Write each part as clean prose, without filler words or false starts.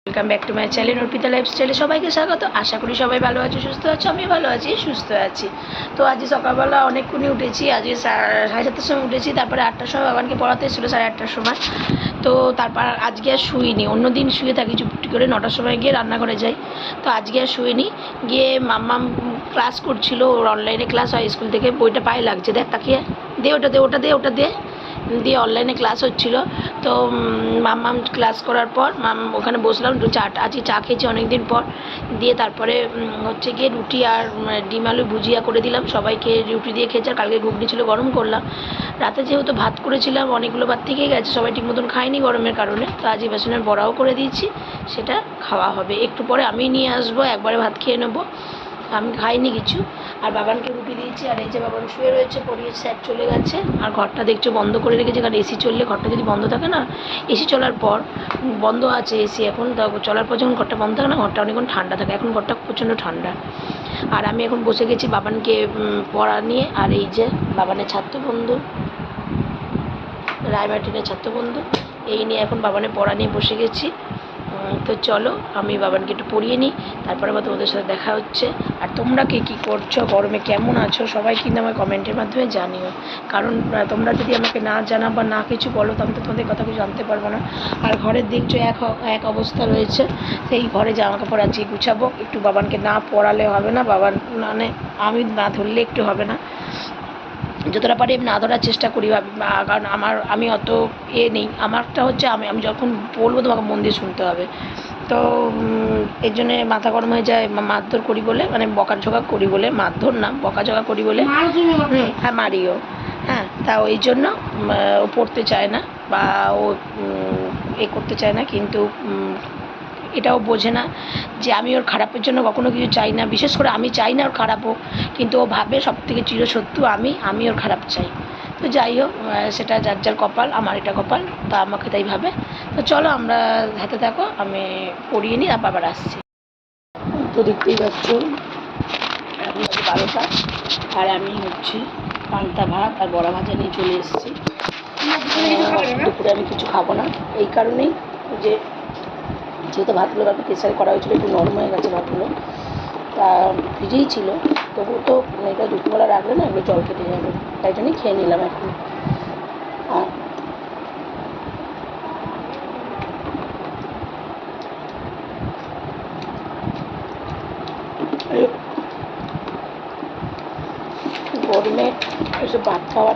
Welcome back to my channel Arpita লাইফস্টাইলে সবাইকে স্বাগত। আশা করি সবাই ভালো আছো, সুস্থ আছো। আমি ভালো আছি, সুস্থ আছি। তো আজ সকালবেলা অনেকক্ষণই উঠেছি, আজ 7:30টার সময় উঠেছি। তারপরে 8টার সময় বাবানকে পড়াতে এসেছিলো, 8:30টার সময়। তো তারপর আজকে আর শুইনি, অন্য দিন শুয়ে থাকি চুপটি করে, 9টার সময় গিয়ে রান্নাঘরে যাই। তো আজকে আর শুইনি, গিয়ে মাম্মাম ক্লাস করছিল, ওর অনলাইনে ক্লাস হয় স্কুল থেকে। বইটা পায়ে লাগছে, দেখ তাকিয়ে, দে ওটা দে ওটা দে ওটা দে দিয়ে অনলাইনে ক্লাস হচ্ছিলো। তো মাম্মাম ক্লাস করার পর ওখানে বসলাম, আজকে চা খেয়েছি অনেক দিন পর। দিয়ে তারপরে হচ্ছে গিয়ে রুটি আর ডিম আলু ভুজিয়া করে দিলাম সবাইকে। রুটি দিয়ে খেয়েছে, আর কালকে ঘুগনি ছিল গরম করলাম। রাতে যেহেতু ভাত করেছিলাম, অনেকগুলো ভাত থেকেই গেছে, সবাই ঠিক মতন খায়নি গরমের কারণে। তো আজকে বেসনের বড়াও করে দিয়েছি, সেটা খাওয়া হবে একটু পরে। আমি নিয়ে আসবো, একবারে ভাত খেয়ে নেবো, আমি খাইনি কিছু। আর বাবানকে রুটি দিয়েছি। আর এই যে বাবান শুয়ে রয়েছে, পড়িয়ে স্যার চলে গেছে। আর ঘরটা দেখছো বন্ধ করে রেখেছে, কারণ এসি চললে, ঘরটা যদি বন্ধ থাকে না, এসি চলার পর বন্ধ আছে এসি এখন, চলার পর যখন ঘরটা বন্ধ থাকে না, ঘরটা অনেকক্ষণ ঠান্ডা থাকে। এখন ঘরটা প্রচণ্ড ঠান্ডা। আর আমি এখন বসে গেছি বাবানকে পড়া নিয়ে। আর এই যে বাবানের ছাত্রবন্ধু, রায়মার্টিনের ছাত্রবন্ধু, এই নিয়ে এখন বাবানের পড়া নিয়ে বসে গেছি। তো চলো আমি বাবানকে একটু পড়িয়ে নিই, তারপরে আবার তোমাদের সাথে দেখা হচ্ছে। আর তোমরা কে কী করছো, গরমে কেমন আছো, সবাই কিন্তু আমার কমেন্টের মাধ্যমে জানিও। কারণ তোমরা যদি আমাকে না জানাও বা না কিছু বলো, তো আমি তো তোমাদের কথা কিছু জানতে পারবো না। আর ঘরের দেখছো এক অবস্থা রয়েছে, সেই ঘরে জামা কাপড় আজকে গুছাবো। একটু বাবানকে না পড়ালে হবে না, বাবান মানে আমি না ধরলে একটু হবে না। যতটা পারি আমি না ধরার চেষ্টা করি, কারণ আমি অত নেই। আমারটা হচ্ছে আমি যখন বলবো তোমাকে মন দিয়ে শুনতে হবে। তো এর জন্যে মাথা গরম হয়ে যায়, মারধর করি বলে, মানে বকাঝকা করি বলে, মারধর না বকাঝকা করি বলে। হ্যাঁ, মারিও। হ্যাঁ, তা ওই জন্য ও পড়তে চায় না, বা ও করতে চায় না। কিন্তু এটাও বোঝে না যে আমি ওর খারাপের জন্য কখনো কিছু চাই না। বিশেষ করে আমি চাই না ওর খারাপ হোক, কিন্তু ও ভাবে সব থেকে চিরশত্রু আমি ওর খারাপ চাই। তো যাই হোক, সেটা যার যার কপাল, আমার এটা কপাল, তা আমাকে তাই ভাবে। তো চলো আমরা হাতে থাকো, আমি পড়িয়ে নিই, তারপর আবার আসছি। তো দেখতেই পাচ্ছ এখন বাজে 12টা, আর আমি হচ্ছে পান্তা ভাত আর বড়া ভাজা নিয়ে চলে এসেছি। দুপুরে আমি কিছু খাবো না, এই কারণেই যে যেহেতু ভাতগুলো কালকে প্রেসারে করা হয়েছিলো, একটু নরম হয়ে গেছে ভাতগুলো, তা ভিজেই ছিল। তবুও তো এটা দুপুরবেলা রাখলে না, এগুলো জল কেটে যাবে, তাই জন্যই খেয়ে নিলাম এখন। আর গরমে এসব ভাত খাওয়া,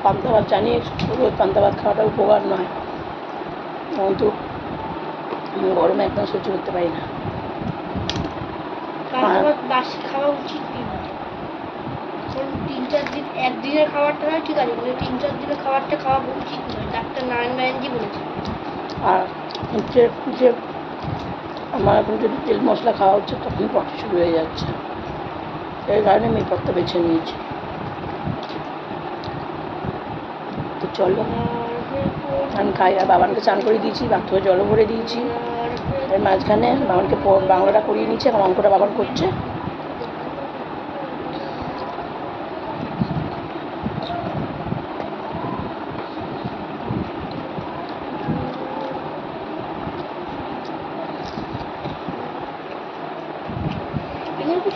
পান্তা ভাত, জানিয়ে রোজ পান্তা ভাত খাওয়াটা উপকার নয়, কিন্তু গরমে একদম সহ্য করতে পারি না। বাসি খাওয়া উচিত না, 3-4 দিন, একদিনের খাবারটা নয় ঠিক আছে, কিন্তু 3-4 দিনের খাবারটা খাওয়া উচিত নয়, ডাক্তার নারায়ণজি বলেছে। আর যে আমার এখন যদি তেল মশলা খাওয়া হচ্ছে, তখন পটি শুরু হয়ে যাচ্ছে, এই কারণে আমি এই পথটা বেছে নিয়েছি। তো চলো আমি খাই। আর বাবানকে চান করে দিয়েছি, বাথরুমে জলও ভরে দিয়েছি। এর মাঝখানে বাবানকে বাংলাটা করিয়ে নিচ্ছে, এখন অঙ্কটা বাবান করছে।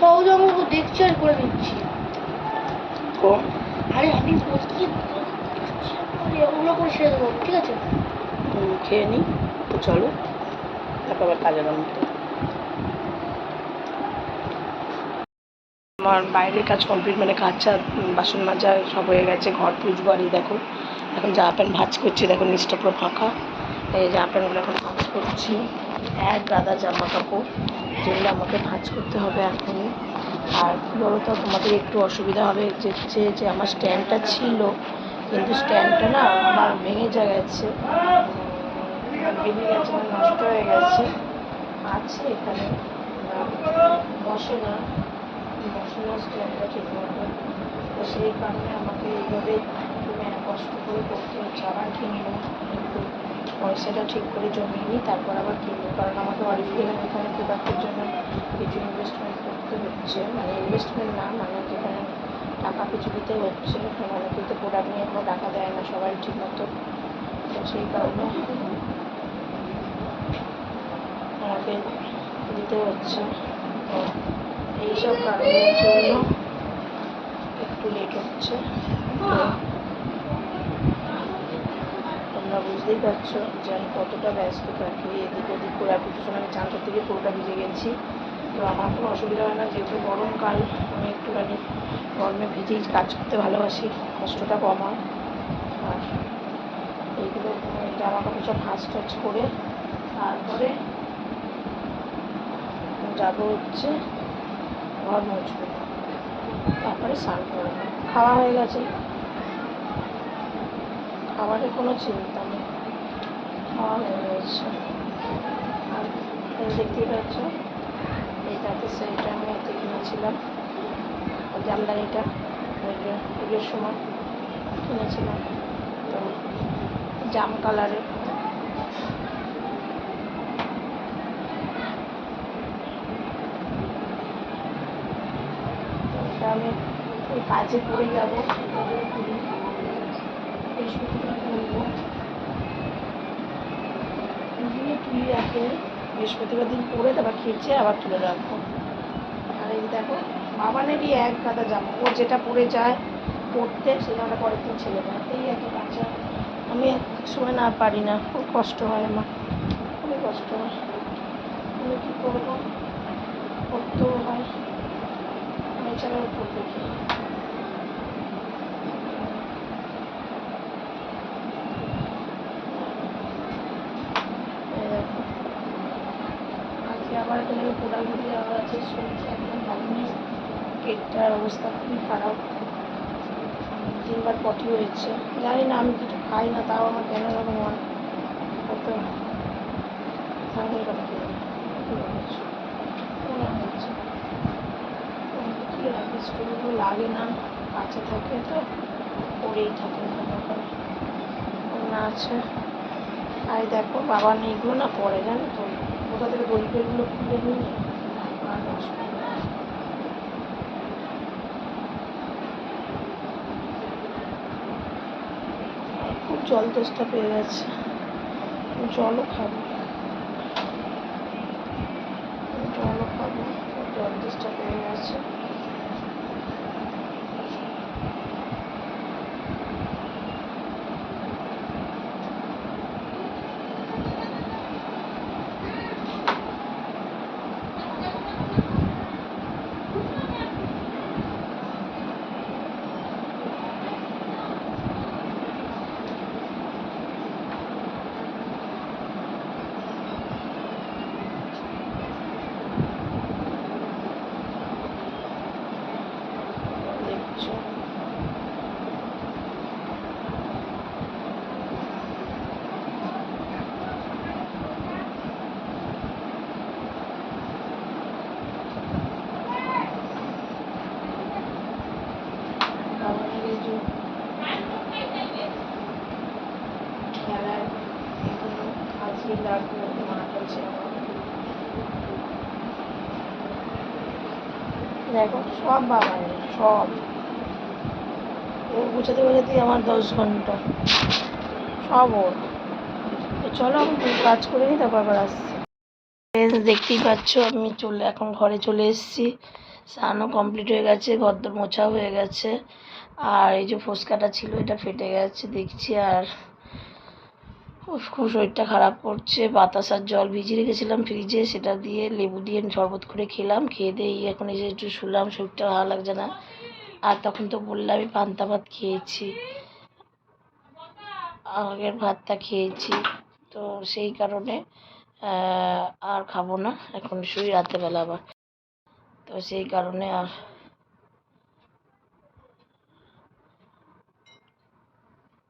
সহজ অঙ্ক দেখছি আর করে নিচ্ছি। আরে আমি বলছি ওগুলো করে সেরে দেবো, ঠিক আছে? খেয়ে নিই, তো চলো তারপর আবার কাজে নামতে। আমার বাইরের কাজ কমপ্লিট, মানে কাঁচা বাসন মাজা সব হয়ে গেছে, ঘর পুজবো। আর এই দেখো এখন জামা প্যান্ট ভাঁজ করছি, দেখো নিচটা পুরো ফাঁকা। এই জামা প্যান্টগুলো এখন ভাঁজ করছি, এক গাদা জামা কাপড়, যেগুলো আমাকে ভাঁজ করতে হবে এখনই। আর বলো তো তোমাদের একটু অসুবিধা হবে যে আমার স্ট্যান্ডটা ছিল, কিন্তু স্ট্যান্ডটা না আমার ভেঙে গেছে, মানে নষ্ট হয়ে গেছে। আছে এখানে, বসে না স্ট্যান্ডটা ঠিক মতো। তো সেই কারণে আমাকে এইভাবে কষ্ট করে করতে হচ্ছে। আবার কিনবো, কিন্তু পয়সাটা ঠিক করে জমিয়ে নিই, তারপর আবার কিনবো। কারণ আমাকে অরিজিনাল এখানে প্রোডাক্টের জন্য কিছু ইনভেস্টমেন্ট করতে হচ্ছে, মানে ইনভেস্টমেন্ট না, মানে যেখানে টাকা কিছু দিতে হচ্ছে, মানে কিন্তু প্রোডাক্ট নিয়ে কোনো টাকা দেয় না সবাই ঠিক মতো। তো সেই কারণে ওকে দিতে হচ্ছে। তো এইসব কারণের জন্য একটু লেট হচ্ছে। তো তোমরা বুঝতেই পারছো যে আমি কতটা ব্যস্ত থাকি, এদিক ওদিক করে। আর কিছু সময় আমি চান করতে গিয়ে পুরোটা ভিজে গেছি। তো আমার কোনো অসুবিধা হয় না, যেহেতু গরমকাল, আমি একটুখানি গরমে ভিজেই কাজ করতে ভালোবাসি, কষ্টটা কম হয়। আর এইগুলো জামা কাপড় সব ভাঁজ টাজ করে তারপরে যাবো হচ্ছে ঘর মুছবো, তারপরে স্নান করবো। খাওয়া হয়ে গেছে, খাবারের কোনো চিন্তা নেই, খাওয়া হয়ে গেছে। আর দেখতেই পাচ্ছ এইটাতে সেইটা আমি এতে কিনেছিলাম, জামদানিটা ওই যে পুজোর সময় কিনেছিলাম। তো জাম কালারের, এটা আমি ওই কাজে পরে যাবো, বৃহস্পতিবার কিনবো, তুলে রাখে বৃহস্পতিবার দিন পরে তারপর খেয়েছে আবার তুলে রাখবো। আর এই দেখো বাবানেরই এক গাদা জামা, ও যেটা পরে যায় পরতে, সেই জামাটা পরের দিন ছেলে দেয়, এই এত কাঁচা। আমি এক সময় না পারি না, খুব কষ্ট হয় আমার, খুবই কষ্ট হয়। আমি কী করবো, করতেও হয়, এছাড়াও করবে কি। এই দেখো আজকে আবার এখানে কোদালগুলি যাওয়া আছে, শরীরটা একদম ভালো নেই, পেটটার অবস্থা খুবই খারাপ, 3বার পটি হয়েছে। জানি না, আমি কিছু খাই না, তাও আমার কেন এরকম হয়, হয়তো থার্মাল কাটা খেয়ে মনে হচ্ছে। কী রাখি, স্টোরগুলো লাগে না, কাছে থাকে তো পরেই থাকে না আছে। আর দেখো বাবা এইগুলো না পরে, জানো তো, কোথা থেকে দড়ি ফেলগুলো খুলে নিয়ে আর নষ্ট করে। খুব জল তেষ্টা পেয়ে গেছে, জলও খাবো, জল তেষ্টা পেয়ে গেছে। দেখছো আমাদের এই যে খেলার এগুলো আজকে লাগবে, মাঠ আছে আমার। দেখো সব বাগানে, সব ও গুছাতে গুছাতেই আমার 10 ঘন্টা, সব ওর। তো চলো আমি কাজ করে নিই, তারপর আবার আসছি। দেখতেই পাচ্ছ আমি এখন ঘরে চলে এসেছি, স্নানও কমপ্লিট হয়ে গেছে, ঘরদোর মোছাও হয়ে গেছে। আর এই যে ফোসকাটা ছিল এটা ফেটে গেছে দেখছি, আর খুব শরীরটা খারাপ করছে। বাতাসার জল ভিজিয়ে রেখেছিলাম ফ্রিজে, সেটা দিয়ে লেবু দিয়ে শরবত করে খেলাম, খেয়ে দিয়ে এখন এই যে একটু শুলাম, শরীরটা ভালো লাগছে না। আর তখন তো বললাম আমি পান্তা ভাত খেয়েছি, আগের ভাতটা খেয়েছি, তো সেই কারণে আর খাবো না, এখন শুই রাত্রেবেলা আবার, তো সেই কারণে আর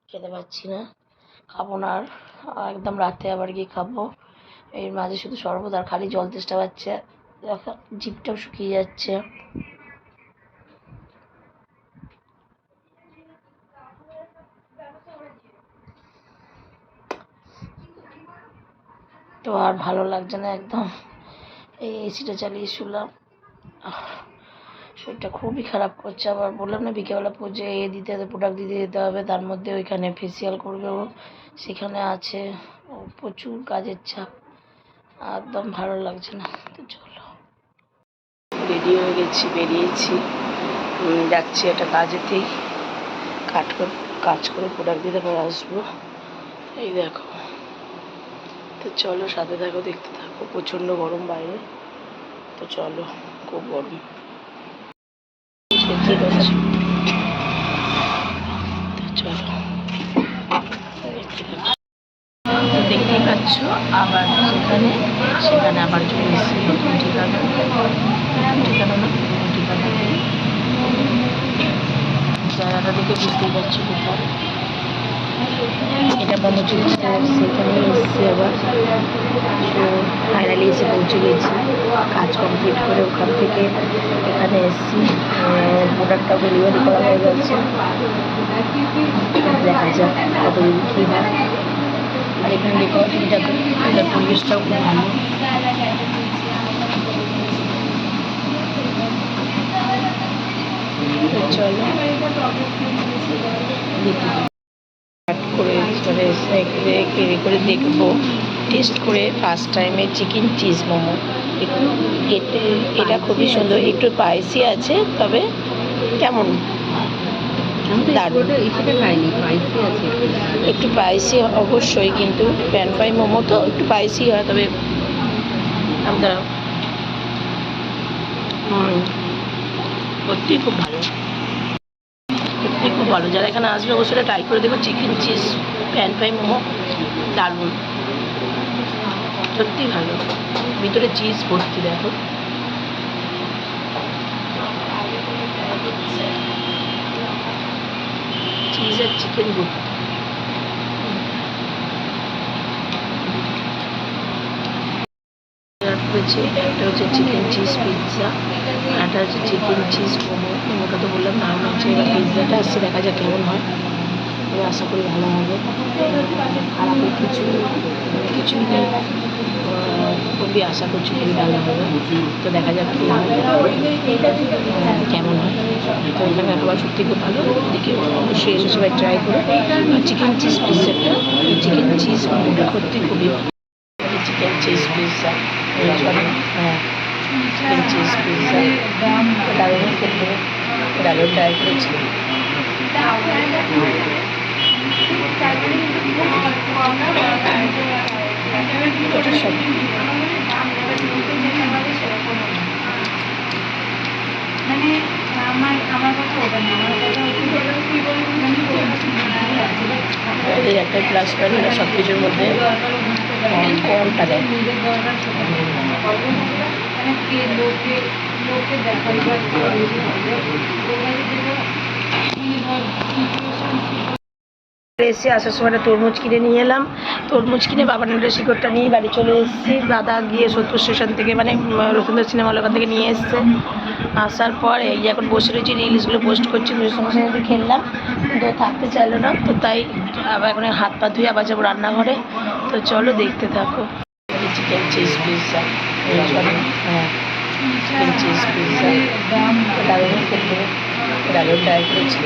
খেতে পাচ্ছি না, খাবো না আর, একদম রাতে আবার গিয়ে খাবো। এর মাঝে শুধু শরবত আর খালি জল তেষ্টা পাচ্ছে, জিভটাও শুকিয়ে যাচ্ছে। তো আর ভালো লাগছে না একদম, এই এসিটা চালিয়ে শুলাম, শরীরটা খুবই খারাপ করছে। আবার বললাম না বিকেলবেলা পুজো দিতে হবে, প্রোডাক্ট দিতে যেতে হবে, তার মধ্যে ওইখানে ফেসিয়াল করবে ও, সেখানে আছে, ও প্রচুর কাজের চাপ। একদম ভালো লাগছে না। তো চলো, রেডি হয়ে গেছি, বেরিয়েছি, যাচ্ছি একটা কাজেতেই, কাজ করে প্রোডাক্ট দিয়ে তারপর আসবো। এই দেখো, তো চলো সাথে থাকো, দেখতে থাকো। প্রচণ্ড গরম বাইরে, তো চলো, খুব গরম। দেখতেই পাচ্ছি, তো চলো দেখতে থাকো। তো দেখতেই পাচ্ছ, আবার সেখানে আবার চলে এসেছি নতুন ঠিকানা, জায়গাটা দেখে বুঝতেই পারছো কোথায়। এটা মোমো চলছে, সেখানে এসেছি আবার। তো ফাইনালি এসে পৌঁছে গেছি, কাজ কমপ্লিট করে ওখান থেকে এখানে এসেছি। প্রোডাক্টটা ডেলিভারি করা হয়ে গেছে, দেখা যাক কতদিন কী হয়। আর এখানে ডেকোরেশনটা, এটার পরিবেশটাও খুব ভালো। তো চলো করে করে দেখবো, টেস্ট করে ফার্স্ট টাইমে চিকেন চিজ মোমো। এটা খুবই সুন্দর, একটু স্পাইসি আছে, তবে কেমন দারুণ। একটু স্পাইসি অবশ্যই, কিন্তু প্যান ফ্রাই মোমো তো একটু স্পাইসি হয়, তবে আমরা সত্যিই খুব ভালো, সত্যিই খুব ভালো। যারা এখানে আসবে অবশ্যই ট্রাই করে দেখো chicken cheese pan fry momo, দারুণ, সত্যিই ভালো। ভিতরে চিজ ভর্তি, দেখো। চিজ আর চিকেন ভর্তি। একটা হচ্ছে চিকেন চিজ পিৎজা, একটা হচ্ছে চিকেন চিজ মোমো। মোমোটা তো বললাম দারুণ হচ্ছে। এবার পিৎজাটা আসছে, দেখা যাক কেমন হয়। আমি আশা করি ভালো হবে, খারাপের কিছুই নেই। খুবই আশা করছি খুবই ভালো হবে। তো দেখা যাক কী হয়, কেমন হয়। তো এখানে একবার সত্যি খুব ভালো, এদিকে অবশ্যই এসে সবাই ট্রাই করে। আর চিকেন চিজ পিৎজাটা, চিকেন চিজ মোমোটা সত্যি খুবই ভালো। চিকেন চিজ পিৎজা, হ্যাঁ, চিকেন চিজ পিৎজা দারুণ খেতে, দারুণ ট্রাই করেছি। এদের একটা প্লাস পয়েন্ট হলো সব কিছুর মধ্যে কমটা দেয়। এসে আসার সময় একটা তরমুজ কিনে নিয়ে এলাম, তরমুজ কিনে বাবানের শিকড়টা নিয়ে বাড়ি চলে এসেছি। দাদা গিয়ে সত্তর স্টেশন থেকে, মানে রবীন্দ্র সিনেমা হল ওখান থেকে নিয়ে এসছে। আসার পর এই যে এখন বসে রয়েছি, রিলসগুলো পোস্ট করছি। সঙ্গে সঙ্গে খেললাম, তো থাকতে চাইলো না, তো তাই আবার এখন হাত পা ধুয়ে আবার যাবো রান্নাঘরে। তো চলো দেখতে থাকো। চিকেন চিজ পিৎজা, হ্যাঁ, চিকেন চিজ পিৎজা দারুণ খেতে, দারুণ ট্রাই করেছি।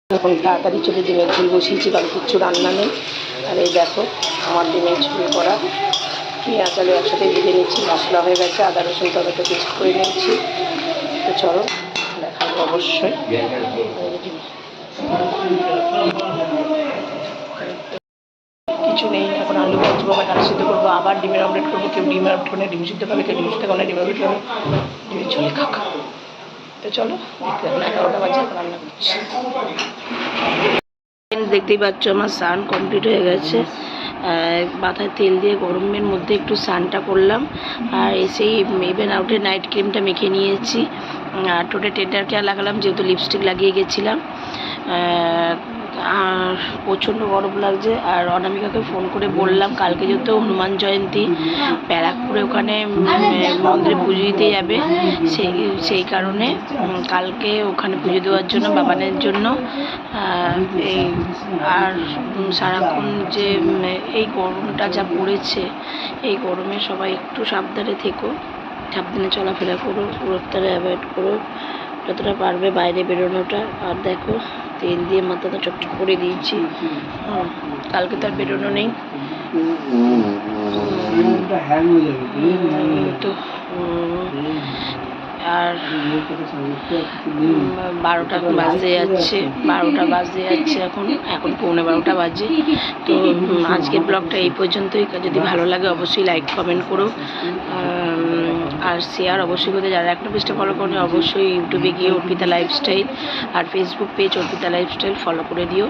এখন তাড়াতাড়ি চলে ডিমের ঝোল বসিয়েছি, কারণ কিচ্ছু রান্না নেই। আর এই দেখো আমার ডিমের ঝোল করা, পেঁয়াজ আলু একসাথে ভেজে নিচ্ছি, মশলা হয়ে গেছে, আদা রসুন টমেটো কিছু করে নিচ্ছি। তো চলো দেখাবো অবশ্যই। কিছু নেই, এখন আলু ভাজবো, আবার ডাল সিদ্ধ করবো, আবার ডিমের অমলেট করবো। কেউ ডিমের অমলেট করে ডিম সিদ্ধ খাবে, কেউ ডিম সিদ্ধ করে ডিমের অমলেট খাবে, ডিমের ঝোলে খাকা। তো চলো দেখতে থাকুন, 11টা বাজে, এখন রান্না করছি। দেখতেই পাচ্ছ আমার স্নান কমপ্লিট হয়ে গেছে। মাথায় তেল দিয়ে গরমের মধ্যে একটু স্নানটা করলাম, আর এসেই ইভেন আউটের নাইট ক্রিমটা মেখে নিয়েছি। আর ঠোঁটে টেন্ডার কেয়ার লাগালাম, যেহেতু লিপস্টিক লাগিয়ে গেছিলাম। আর প্রচণ্ড গরম লাগছে। আর অনামিকাকে ফোন করে বললাম, কালকে যেহেতু হনুমান জয়ন্তী, ব্যারাকপুরে ওখানে মন্দিরে পুজো দিতে যাবে, সেই কারণে কালকে ওখানে পুজো দেওয়ার জন্য বাবানের জন্য। আর সারাক্ষণ যে এই গরমটা যা পড়েছে, এই গরমে সবাই একটু সাবধানে থেকো, সাবধানে চলাফেরা করো, রোদটারে অ্যাভয়েড করো। যতটা পারবে বাইরে বেরোনোটা। আর দেখো তেল দিয়ে মাথাটা চকচক করে দিয়েছি। কালকে তো আর বেরোনো নেই তো। আর 12টা বাজতে যাচ্ছে, 12টা বাজতে যাচ্ছে এখন 12:45 বাজে। তো আজকের ব্লগটা এই পর্যন্তই। যদি ভালো লাগে অবশ্যই লাইক কমেন্ট করো, আর শেয়ার অবশ্যই করতে। যারা একটা পেজটা ফলো করো অবশ্যই ইউটিউবে গিয়ে অর্পিতা লাইফস্টাইল আর Facebook page Arpita lifestyle follow করে দিও।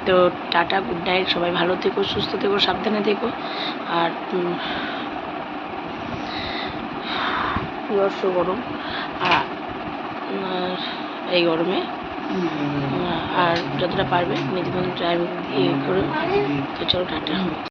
তো টাটা, গুড নাইট, সবাই ভালো থেকো, সুস্থ থেকো, সাবধানে থেকো। আর অবশ্য গরম, আর এই গরমে আর যতটা পারবে নিজেদের ড্রাইভিং ইয়ে করে। তো চলো টাটা।